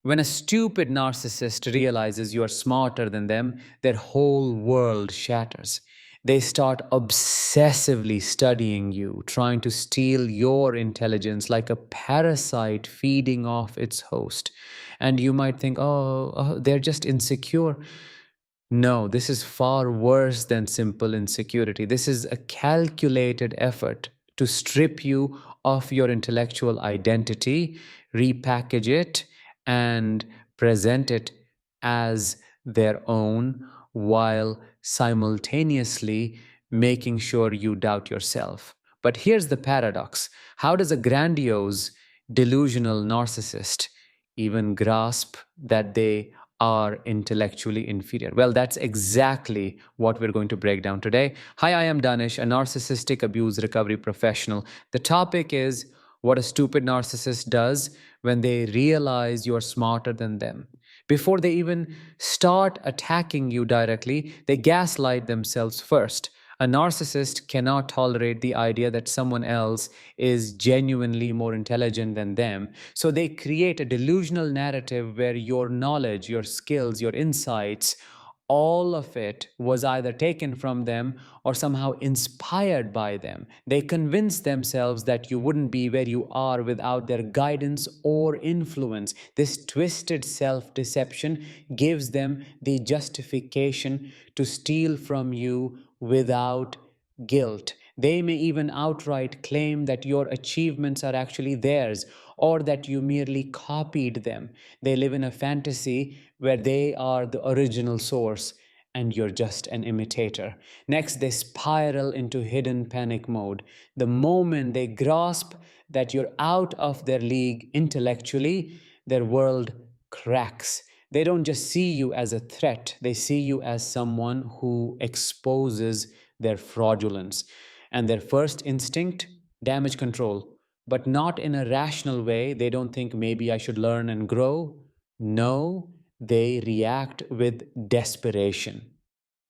When a stupid narcissist realizes you are smarter than them, their whole world shatters. They start obsessively studying you, trying to steal your intelligence like a parasite feeding off its host. And you might think, oh, they're just insecure. No, this is far worse than simple insecurity. This is a calculated effort to strip you of your intellectual identity, repackage it, and present it as their own while simultaneously making sure you doubt yourself. But here's the paradox: how does a grandiose, delusional narcissist even grasp that they are intellectually inferior? Well, that's exactly what we're going to break down today. Hi, I am Danish, a narcissistic abuse recovery professional. The topic is what a stupid narcissist does when they realize you're smarter than them. Before they even start attacking you directly, they gaslight themselves first. A narcissist cannot tolerate the idea that someone else is genuinely more intelligent than them. So they create a delusional narrative where your knowledge, your skills, your insights, all of it was either taken from them or somehow inspired by them. They convince themselves that you wouldn't be where you are without their guidance or influence. This twisted self deception gives them the justification to steal from you without guilt. They may even outright claim that your achievements are actually theirs or that you merely copied them. They live in a fantasy where they are the original source and you're just an imitator. Next, they spiral into hidden panic mode. The moment they grasp that you're out of their league intellectually, their world cracks. They don't just see you as a threat, they see you as someone who exposes their fraudulence. And their first instinct, damage control, but not in a rational way. They don't think maybe I should learn and grow. No, they react with desperation.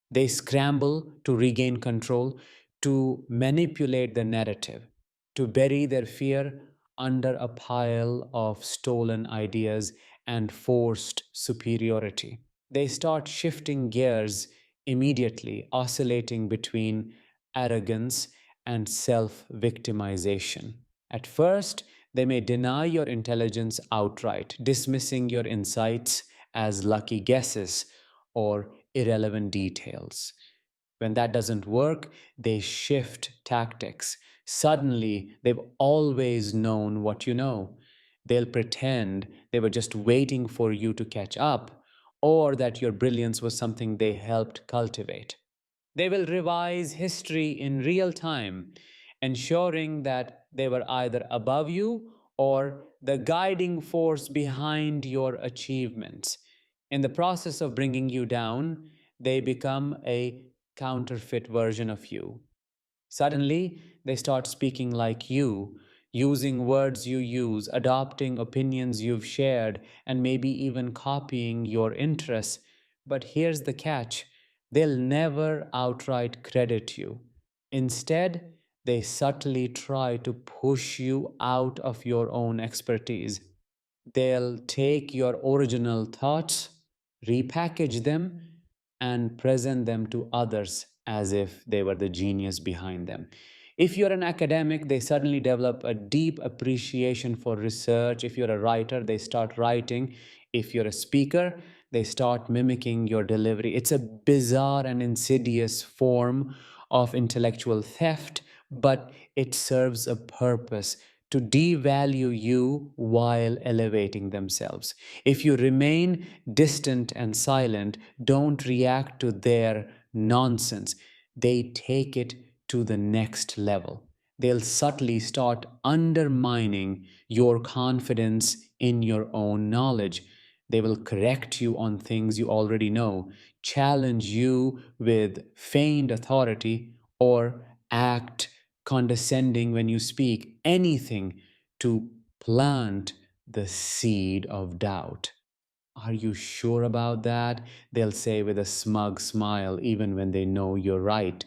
They scramble to regain control, to manipulate the narrative, to bury their fear under a pile of stolen ideas and forced superiority. They start shifting gears immediately, oscillating between arrogance and self victimization. At first, they may deny your intelligence outright, dismissing your insights as lucky guesses or irrelevant details. When that doesn't work, they shift tactics. Suddenly, they've always known what you know. They'll pretend they were just waiting for you to catch up, or that your brilliance was something they helped cultivate. They will revise history in real time, ensuring that they were either above you or the guiding force behind your achievements. In the process of bringing you down, they become a counterfeit version of you. Suddenly, they start speaking like you, using words you use, adopting opinions you've shared, and maybe even copying your interests. But here's the catch: they'll never outright credit you. Instead, they subtly try to push you out of your own expertise. They'll take your original thoughts, repackage them, and present them to others as if they were the genius behind them. If you're an academic, they suddenly develop a deep appreciation for research. If you're a writer, they start writing. If you're a speaker, they start mimicking your delivery. It's a bizarre and insidious form of intellectual theft, but it serves a purpose: to devalue you while elevating themselves. If you remain distant and silent, don't react to their nonsense, they take it to the next level. They'll subtly start undermining your confidence in your own knowledge. They will correct you on things you already know, challenge you with feigned authority, or act condescending when you speak, anything to plant the seed of doubt. Are you sure about that? They'll say with a smug smile, even when they know you're right.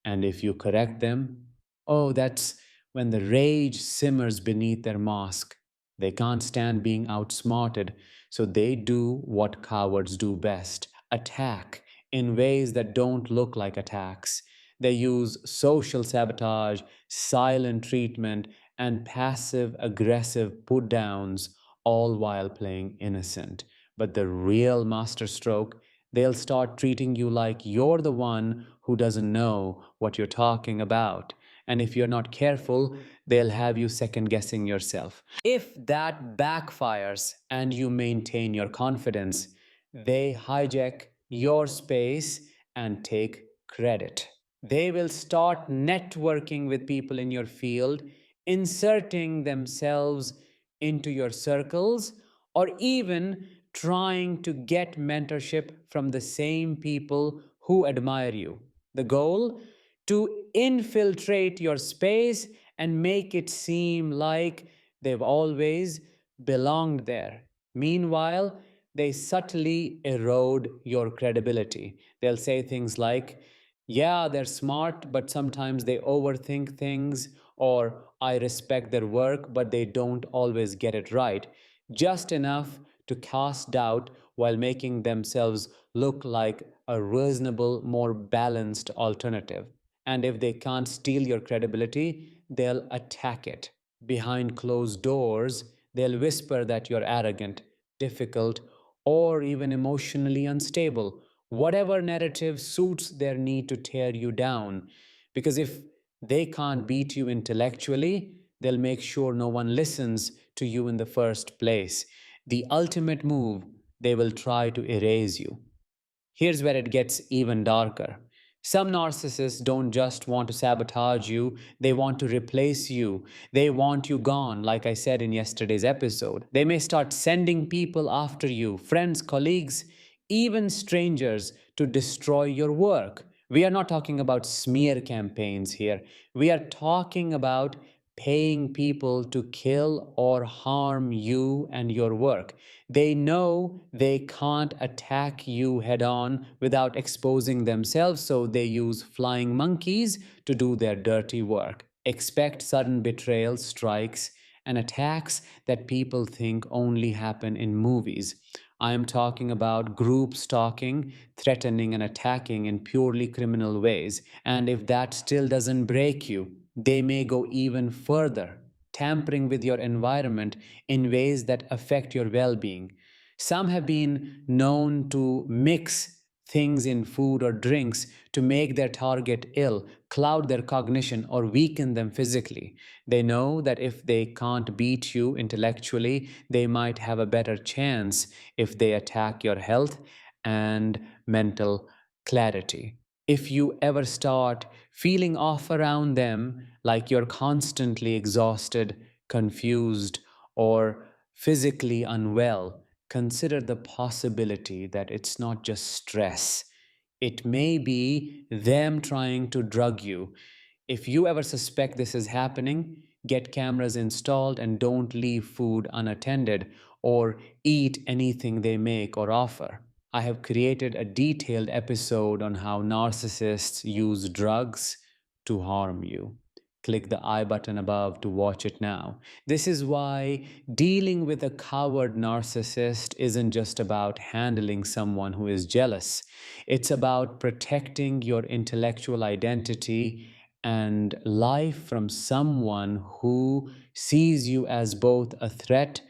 And if you correct them, oh, that's when the rage simmers beneath their mask. They can't stand being outsmarted, So they do what cowards do best: attack in ways that don't look like attacks. They use social sabotage, silent treatment, and passive aggressive put downs, all while playing innocent. But the real masterstroke, they'll start treating you like you're the one who doesn't know what you're talking about. And if you're not careful, they'll have you second guessing yourself. If that backfires and you maintain your confidence, they hijack your space and take credit. They will start networking with people in your field, inserting themselves into your circles, or even trying to get mentorship from the same people who admire you. The goal? To infiltrate your space and make it seem like they've always belonged there. Meanwhile, they subtly erode your credibility. They'll say things like, yeah, they're smart, but sometimes they overthink things, or I respect their work, but they don't always get it right. Just enough to cast doubt while making themselves look like a reasonable, more balanced alternative. And if they can't steal your credibility, they'll attack it. Behind closed doors, they'll whisper that you're arrogant, difficult, or even emotionally unstable. Whatever narrative suits their need to tear you down. Because if they can't beat you intellectually, they'll make sure no one listens to you in the first place. The ultimate move, they will try to erase you. Here's where it gets even darker. Some narcissists don't just want to sabotage you, they want to replace you. They want you gone, like I said in yesterday's episode. They may start sending people after you, friends, colleagues, even strangers, to destroy your work. We are not talking about smear campaigns here. We are talking about paying people to kill or harm you and your work. They know they can't attack you head on without exposing themselves, so they use flying monkeys to do their dirty work. Expect sudden betrayal, strikes, and attacks that people think only happen in movies. I am talking about group stalking, threatening, and attacking in purely criminal ways. And if that still doesn't break you, they may go even further, tampering with your environment in ways that affect your well being. Some have been known to mix things in food or drinks to make their target ill, cloud their cognition, or weaken them physically. They know that if they can't beat you intellectually, they might have a better chance if they attack your health and mental clarity. If you ever start feeling off around them, like you're constantly exhausted, confused, or physically unwell, consider the possibility that it's not just stress. It may be them trying to drug you. If you ever suspect this is happening, get cameras installed and don't leave food unattended or eat anything they make or offer. I have created a detailed episode on how narcissists use drugs to harm you. Click the I button above to watch it now. This is why dealing with a coward narcissist isn't just about handling someone who is jealous. It's about protecting your intellectual identity and life from someone who sees you as both a threat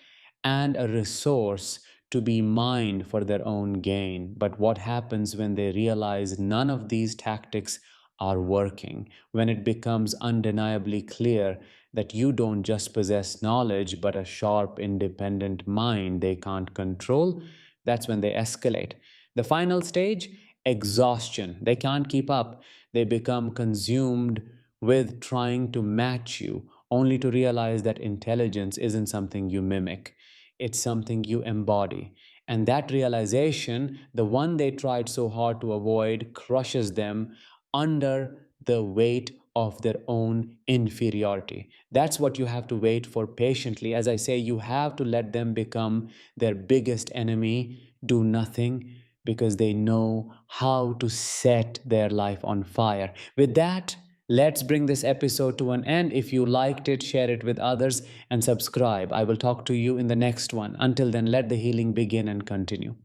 and a resource to be mined for their own gain. But what happens when they realize none of these tactics are working? When it becomes undeniably clear that you don't just possess knowledge, but a sharp, independent mind they can't control, that's when they escalate. The final stage, exhaustion. They can't keep up. They become consumed with trying to match you, only to realize that intelligence isn't something you mimic, it's something you embody. And that realization, the one they tried so hard to avoid, crushes them under the weight of their own inferiority. That's what you have to wait for patiently. As I say, you have to let them become their biggest enemy, do nothing, because they know how to set their life on fire. With that, Let's bring this episode to an end. If you liked it, share it with others and subscribe. I will talk to you in the next one. Until then, let the healing begin and continue.